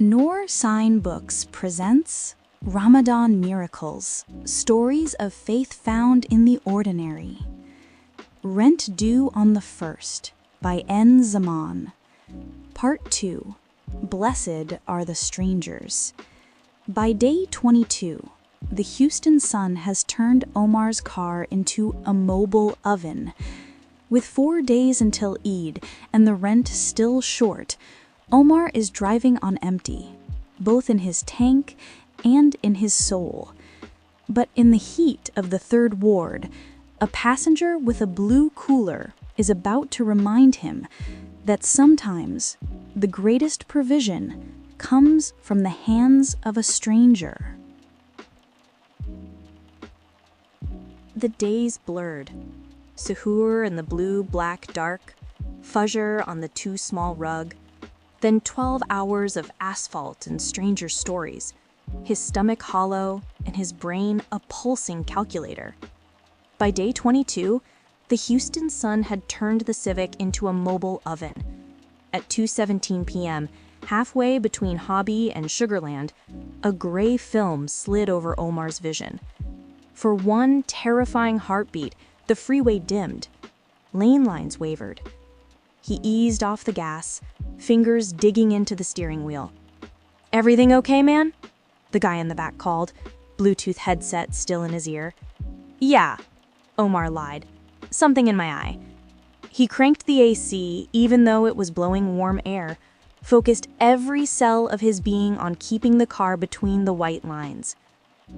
Noorsign Books presents Ramadan Miracles, Stories of Faith Found in the Ordinary. Rent Due on the 1st by N. Zaman. Part 2, Blessed Are the Strangers. By day 22, the Houston sun has turned Omar's car into a mobile oven. With 4 days until Eid and the rent still short, Omar is driving on empty, both in his tank and in his soul. But in the heat of the third ward, a passenger with a blue cooler is about to remind him that sometimes the greatest provision comes from the hands of a stranger. The days blurred. Suhoor in the blue-black dark, Fajr on the too small rug, then 12 hours of asphalt and stranger stories, his stomach hollow and his brain a pulsing calculator. By day 22, the Houston sun had turned the Civic into a mobile oven. At 2:17 p.m., halfway between Hobby and Sugarland, a gray film slid over Omar's vision. For one terrifying heartbeat, the freeway dimmed. Lane lines wavered. He eased off the gas, fingers digging into the steering wheel. "Everything okay, man?" the guy in the back called, Bluetooth headset still in his ear. "Yeah," Omar lied. "Something in my eye." He cranked the AC even though it was blowing warm air, focused every cell of his being on keeping the car between the white lines.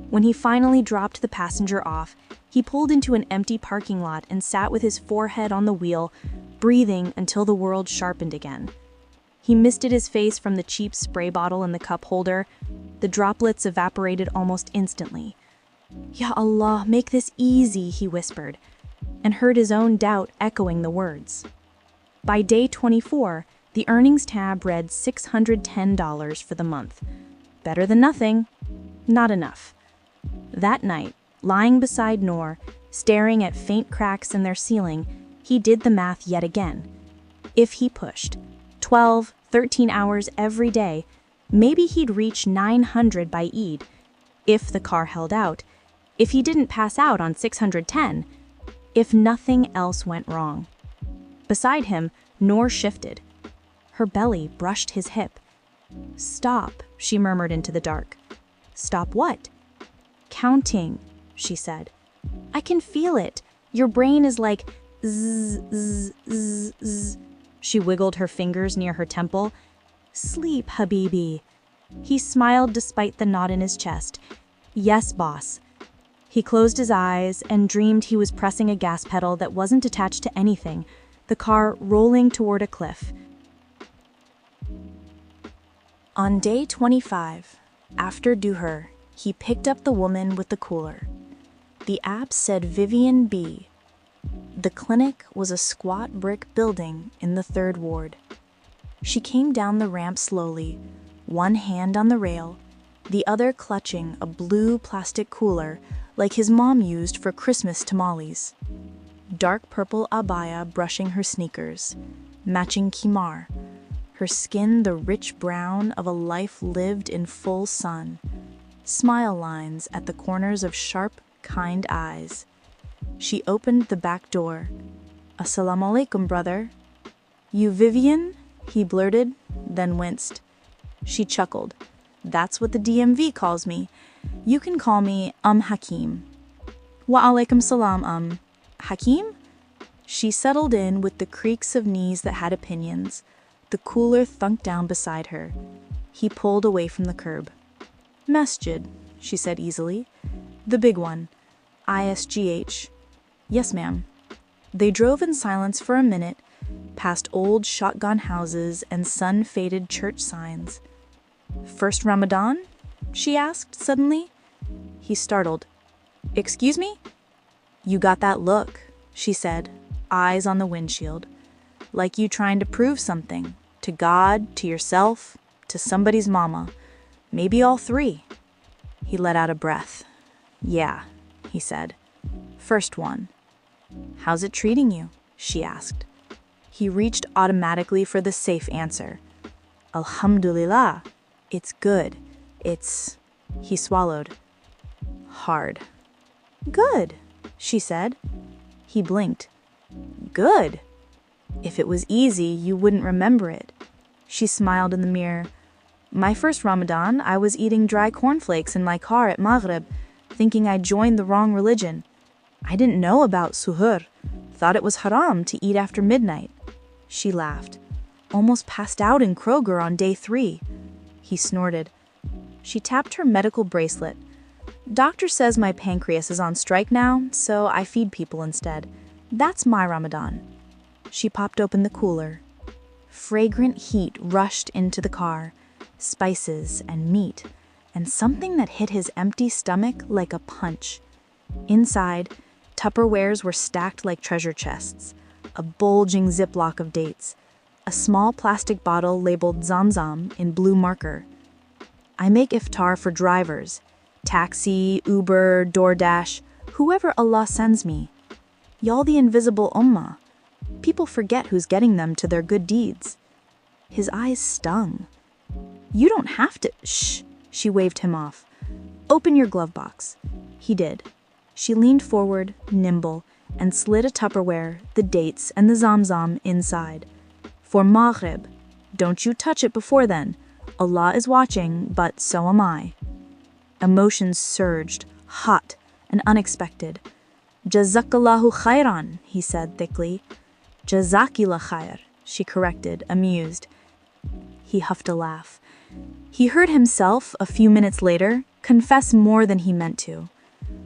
When he finally dropped the passenger off, he pulled into an empty parking lot and sat with his forehead on the wheel, breathing until the world sharpened again. He misted his face from the cheap spray bottle in the cup holder. The droplets evaporated almost instantly. "Ya Allah, make this easy," he whispered, and heard his own doubt echoing the words. By day 24, the earnings tab read $610 for the month. Better than nothing. Not enough. That night, lying beside Nour, staring at faint cracks in their ceiling, he did the math yet again. If he pushed 12, 13 hours every day, maybe he'd reach 900 by Eid. If the car held out, if he didn't pass out on 610, if nothing else went wrong. Beside him, Nour shifted. Her belly brushed his hip. "Stop," she murmured into the dark. "Stop what?" "Counting," she said. "I can feel it. Your brain is like zzz, zzz, zzz, zzz." She wiggled her fingers near her temple. "Sleep, Habibi." He smiled despite the knot in his chest. "Yes, boss." He closed his eyes and dreamed he was pressing a gas pedal that wasn't attached to anything, the car rolling toward a cliff. On day 25, after Duhur, he picked up the woman with the cooler. The app said Vivian B. The clinic was a squat brick building in the third ward. She came down the ramp slowly, one hand on the rail, the other clutching a blue plastic cooler like his mom used for Christmas tamales. Dark purple abaya brushing her sneakers, matching kimar, her skin the rich brown of a life lived in full sun, smile lines at the corners of sharp, kind eyes. She opened the back door. "Assalamu alaikum, brother." "You Vivian?" he blurted, then winced. She chuckled. "That's what the DMV calls me. You can call me Hakeem." "Wa alaikum salam, Hakeem?" She settled in with the creaks of knees that had opinions. The cooler thunked down beside her. He pulled away from the curb. "Masjid," she said easily. "The big one. ISGH. "Yes, ma'am." They drove in silence for a minute, past old shotgun houses and sun-faded church signs. "First Ramadan?" she asked suddenly. He startled. "Excuse me?" "You got that look," she said, eyes on the windshield. "Like you trying to prove something. To God, to yourself, to somebody's mama. Maybe all three." He let out a breath. "Yeah," he said. "First one." "How's it treating you?" she asked. He reached automatically for the safe answer. "Alhamdulillah, It's good. He swallowed. Hard. Good, she said. He blinked. Good. If it was easy, you wouldn't remember it. She smiled in the mirror. My first Ramadan, I was eating dry cornflakes in my car at Maghrib, thinking I joined the wrong religion. I didn't know about suhoor, thought it was haram to eat after midnight. She laughed. Almost passed out in Kroger on day 3. He snorted. She tapped her medical bracelet. Doctor says my pancreas is on strike now, so I feed people instead. That's my Ramadan. She popped open the cooler. Fragrant heat rushed into the car, spices and meat, and something that hit his empty stomach like a punch. Inside, Tupperwares were stacked like treasure chests, a bulging Ziploc of dates, a small plastic bottle labeled Zamzam in blue marker. I make iftar for drivers, taxi, Uber, DoorDash, whoever Allah sends me. Y'all the invisible ummah. People forget who's getting them to their good deeds. His eyes stung. You don't have to. Shh, she waved him off. Open your glove box. He did. She leaned forward, nimble, and slid a Tupperware, the dates, and the Zamzam inside. For Maghrib. Don't you touch it before then. Allah is watching, but so am I. Emotions surged, hot and unexpected. Jazakallahu khairan, he said thickly. Jazakillah khair, she corrected, amused. He huffed a laugh. He heard himself, a few minutes later, confess more than he meant to.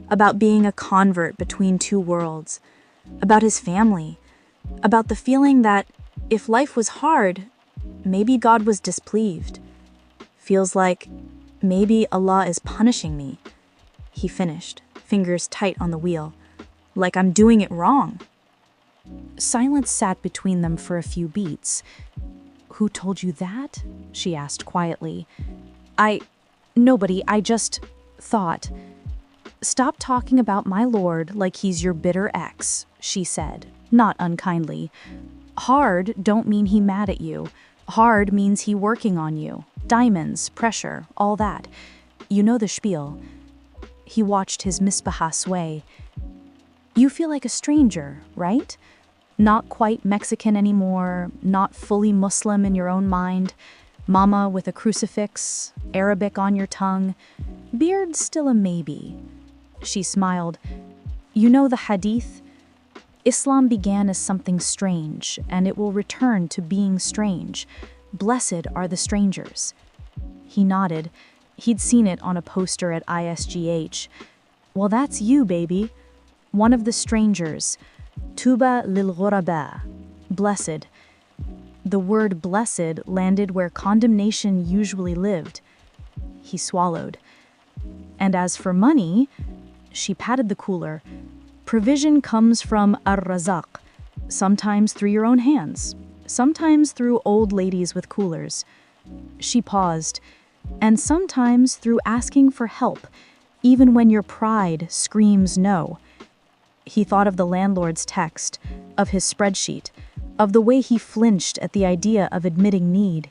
About being a convert between two worlds. About his family. About the feeling that, if life was hard, maybe God was displeased. Feels like, maybe Allah is punishing me. He finished, fingers tight on the wheel. Like I'm doing it wrong. Silence sat between them for a few beats. Who told you that? She asked quietly. Nobody, I just thought. Stop talking about my lord like he's your bitter ex, she said, not unkindly. Hard don't mean he mad at you. Hard means he working on you. Diamonds, pressure, all that. You know the spiel. He watched his misbahah sway. You feel like a stranger, right? Not quite Mexican anymore, not fully Muslim in your own mind, mama with a crucifix, Arabic on your tongue, beard still a maybe. She smiled. You know the hadith? Islam began as something strange, and it will return to being strange. Blessed are the strangers. He nodded. He'd seen it on a poster at ISGH. Well, that's you, baby. One of the strangers. Tuba lil ghuraba. Blessed. The word blessed landed where condemnation usually lived. He swallowed. And as for money, she patted the cooler. Provision comes from ar-razaq, sometimes through your own hands, sometimes through old ladies with coolers. She paused, and sometimes through asking for help, even when your pride screams no. He thought of the landlord's text, of his spreadsheet, of the way he flinched at the idea of admitting need.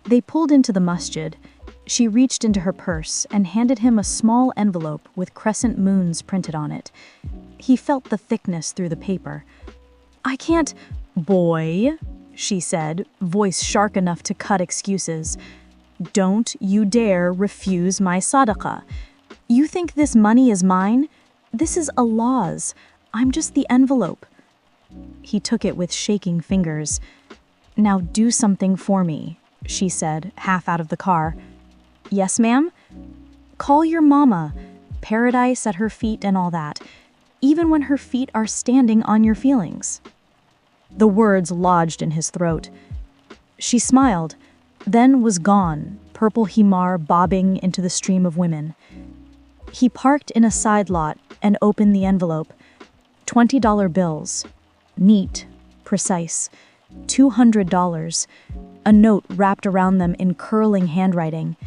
They pulled into the masjid. She reached into her purse and handed him a small envelope with crescent moons printed on it. He felt the thickness through the paper. I can't, boy, she said, voice sharp enough to cut excuses. Don't you dare refuse my sadaqah. You think this money is mine? This is Allah's. I'm just the envelope. He took it with shaking fingers. Now do something for me, she said, half out of the car. Yes, ma'am? Call your mama. Paradise at her feet and all that, even when her feet are standing on your feelings. The words lodged in his throat. She smiled, then was gone, purple himar bobbing into the stream of women. He parked in a side lot and opened the envelope. $20 bills. Neat, precise. $200. A note wrapped around them in curling handwriting.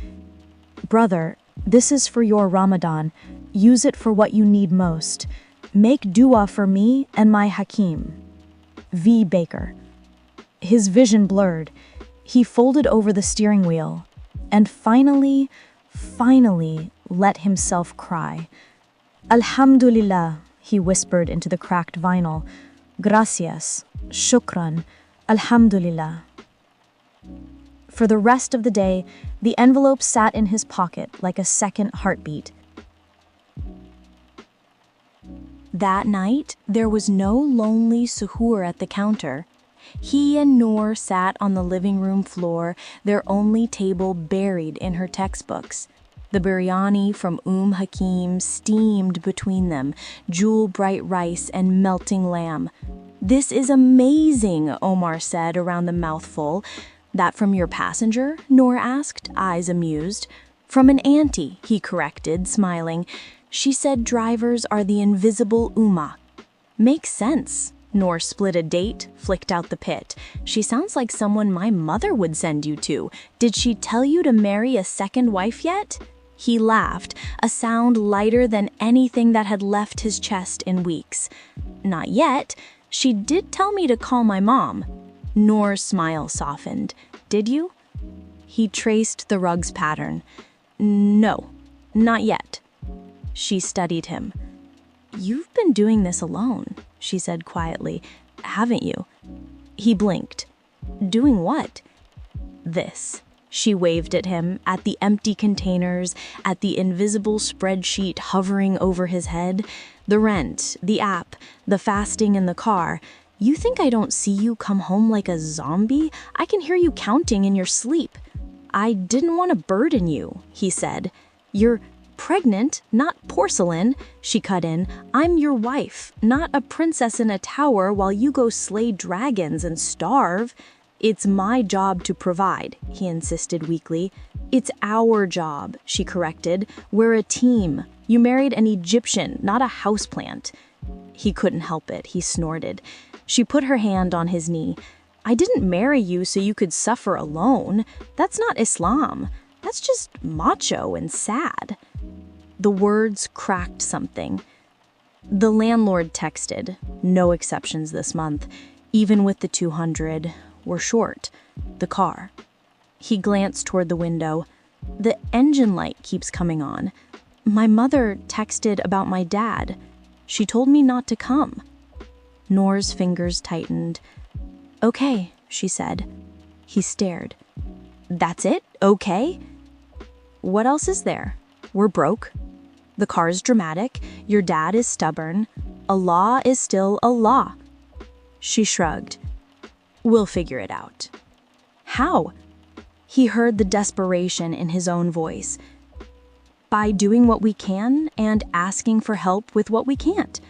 Brother, this is for your Ramadan. Use it for what you need most. Make dua for me and my Hakeem. V. Baker. His vision blurred. He folded over the steering wheel. and finally let himself cry. Alhamdulillah, he whispered into the cracked vinyl. Gracias, shukran, alhamdulillah. For the rest of the day, the envelope sat in his pocket like a second heartbeat. That night, there was no lonely suhoor at the counter. He and Nour sat on the living room floor, their only table buried in her textbooks. The biryani from Hakeem steamed between them, jewel-bright rice and melting lamb. "This is amazing," Omar said around the mouthful. "That from your passenger?" Nour asked, eyes amused. "From an auntie," he corrected, smiling. "She said drivers are the invisible ummah." "Makes sense." Nour split a date, flicked out the pit. "She sounds like someone my mother would send you to. Did she tell you to marry a second wife yet?" He laughed, a sound lighter than anything that had left his chest in weeks. "Not yet. She did tell me to call my mom." Nour's smile softened. "Did you?" He traced the rug's pattern. "No, not yet." She studied him. "You've been doing this alone," she said quietly, "haven't you?" He blinked. "Doing what?" "This." She waved at him, at the empty containers, at the invisible spreadsheet hovering over his head. "The rent, the app, the fasting in the car. You think I don't see you come home like a zombie? I can hear you counting in your sleep." "I didn't want to burden you," he said. "You're pregnant, not porcelain," she cut in. "I'm your wife, not a princess in a tower while you go slay dragons and starve." "It's my job to provide," he insisted weakly. "It's our job," she corrected. "We're a team. You married an Egyptian, not a houseplant." He couldn't help it, he snorted. She put her hand on his knee. "I didn't marry you so you could suffer alone. That's not Islam. That's just macho and sad." The words cracked something. The landlord texted, "No exceptions this month. Even with the 200, we're short. The car." He glanced toward the window. "The engine light keeps coming on. My mother texted about my dad. She told me not to come." Nour's fingers tightened. "Okay," she said. He stared. "That's it? Okay?" "What else is there? We're broke. The car's dramatic. Your dad is stubborn. Allah is still Allah." She shrugged. "We'll figure it out." "How?" He heard the desperation in his own voice. "By doing what we can and asking for help with what we can't.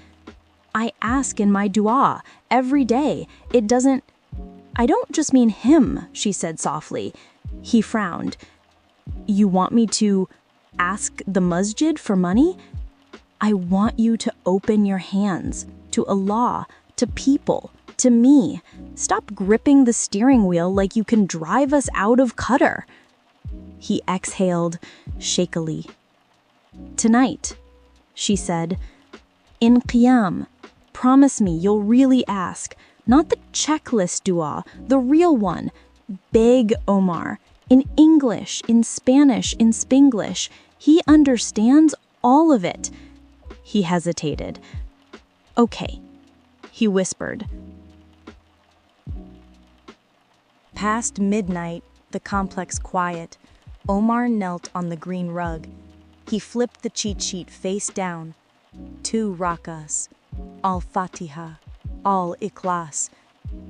I ask in my dua every day. It doesn't—" "I don't just mean him," she said softly. He frowned. "You want me to ask the masjid for money?" "I want you to open your hands to Allah, to people, to me. Stop gripping the steering wheel like you can drive us out of Qatar." He exhaled shakily. "Tonight," she said, "in Qiyam, promise me you'll really ask. Not the checklist dua, the real one. Beg Omar. In English, in Spanish, in Spanglish. He understands all of it." He hesitated. "Okay," he whispered. Past midnight, the complex quiet, Omar knelt on the green rug. He flipped the cheat sheet face down. 2 rakas, al-Fatiha, al-Ikhlas,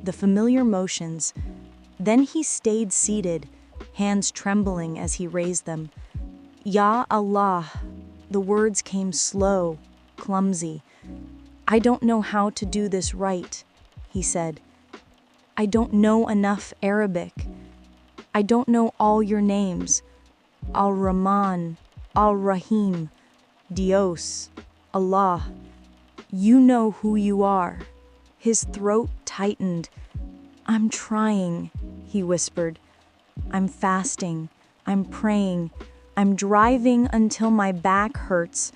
the familiar motions. Then he stayed seated, hands trembling as he raised them. "Ya Allah," the words came slow, clumsy. "I don't know how to do this right," he said. "I don't know enough Arabic. I don't know all your names. Al-Rahman, Al-Rahim, Dios, Allah. You know who you are." His throat tightened. "I'm trying," he whispered. "I'm fasting. I'm praying. I'm driving until my back hurts.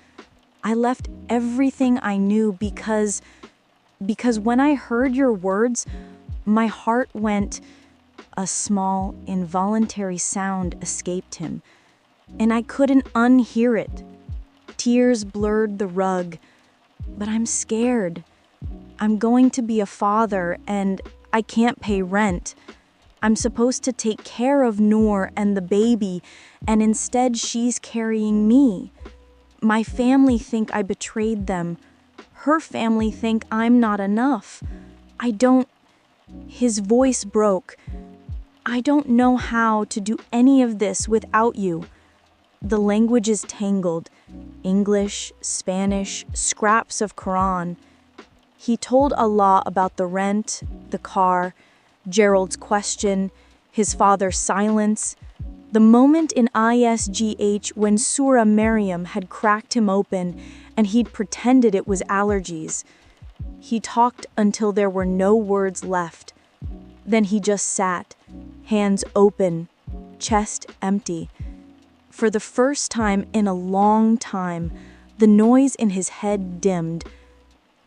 I left everything I knew because when I heard your words, my heart went, A small, involuntary sound escaped him, and I couldn't unhear it. Tears blurred the rug, but I'm scared. I'm going to be a father, and I can't pay rent. I'm supposed to take care of Nour and the baby, and instead she's carrying me. My family think I betrayed them. Her family think I'm not enough. His voice broke. I don't know how to do any of this without you. The language is tangled. English, Spanish, scraps of Quran. He told Allah about the rent, the car, Gerald's question, his father's silence, the moment in ISGH when Surah Maryam had cracked him open and he'd pretended it was allergies. He talked until there were no words left. Then he just sat, hands open, chest empty. For the first time in a long time, the noise in his head dimmed.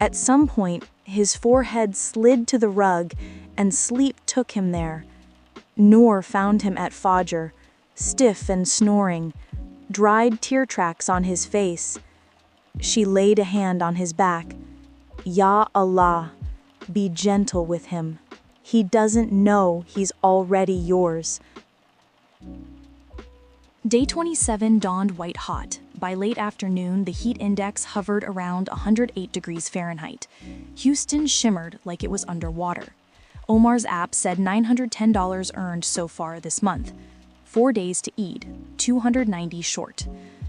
At some point, his forehead slid to the rug, and sleep took him there. Nour found him at Fajr, stiff and snoring, dried tear tracks on his face. She laid a hand on his back. Ya Allah, be gentle with him. He doesn't know he's already yours. Day 27 dawned white hot. By late afternoon, the heat index hovered around 108 degrees Fahrenheit. Houston shimmered like it was underwater. Omar's app said $910 earned so far this month. 4 days to Eid, 290 short.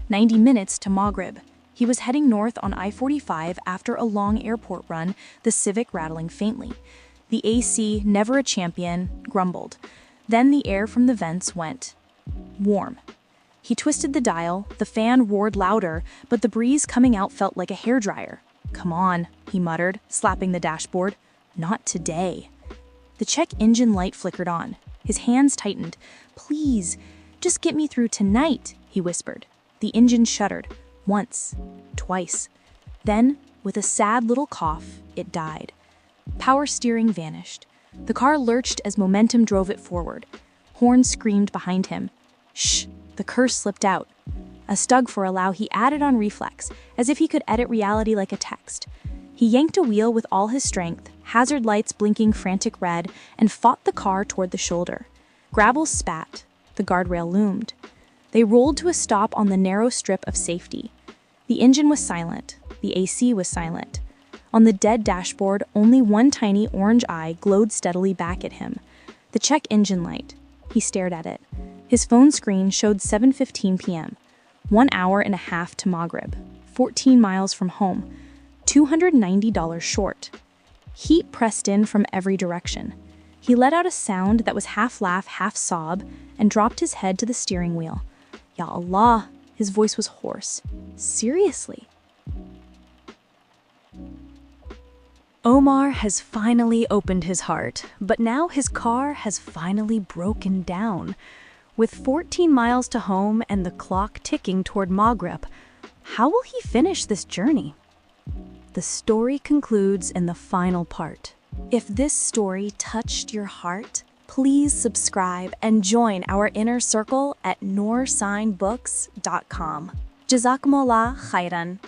90 minutes to Maghrib. He was heading north on I-45 after a long airport run, the Civic rattling faintly. The AC, never a champion, grumbled. Then the air from the vents went warm. He twisted the dial, the fan roared louder, but the breeze coming out felt like a hairdryer. Come on, he muttered, slapping the dashboard. Not today. The check engine light flickered on. His hands tightened. Please, just get me through tonight, he whispered. The engine shuddered. Once, twice. Then, with a sad little cough, it died. Power steering vanished. The car lurched as momentum drove it forward. Horns screamed behind him. Shh, the curse slipped out. A stug for allow he added on reflex, as if he could edit reality like a text. He yanked a wheel with all his strength, hazard lights blinking frantic red, and fought the car toward the shoulder. Gravel spat. The guardrail loomed. They rolled to a stop on the narrow strip of safety. The engine was silent. The AC was silent. On the dead dashboard, only one tiny orange eye glowed steadily back at him. The check engine light. He stared at it. His phone screen showed 7:15 p.m. 1 hour and a half to Maghrib. 14 miles from home. $290 short. Heat pressed in from every direction. He let out a sound that was half laugh, half sob, and dropped his head to the steering wheel. Ya Allah, his voice was hoarse. Seriously. Omar has finally opened his heart, but now his car has finally broken down. With 14 miles to home and the clock ticking toward Maghrib, how will he finish this journey? The story concludes in the final part. If this story touched your heart, please subscribe and join our inner circle at noorsignbooks.com. Jazakumullah khairan.